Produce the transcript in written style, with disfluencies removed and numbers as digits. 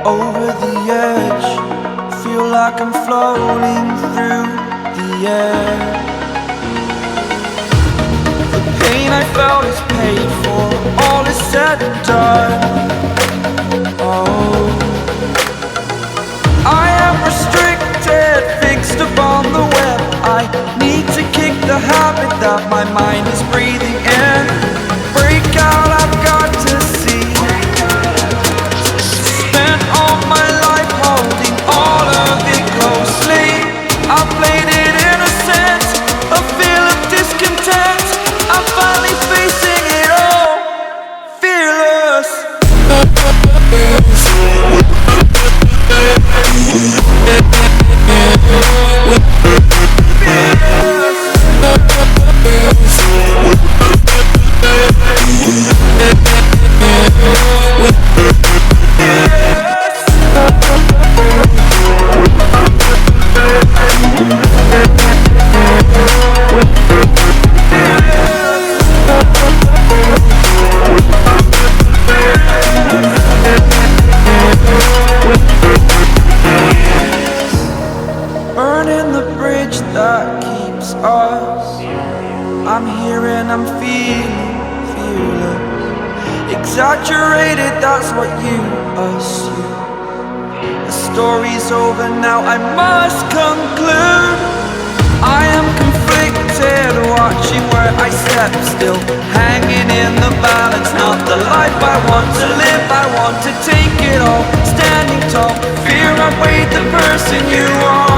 over the edge. Feel like I'm floating through the air. The pain I felt is paid for, all is said and done. Oh, I am restricted, fixed upon the web. I need to kick the habit that my mind is breathing in. Break out, I've got to see. Spent all my life holding all of it closely. I played it innocent, a feel of discontent. I'm finally facing it all, fearless. Burning the bridge that keeps us. I'm here and I'm feeling fearless. Exaggerated, that's what you assume. The story's over now, I must conclude. I am conflicted, watching where I step still, hanging in the balance. Not the life I want to live, I want to take it all. Standing tall, fear I weighed the person you are.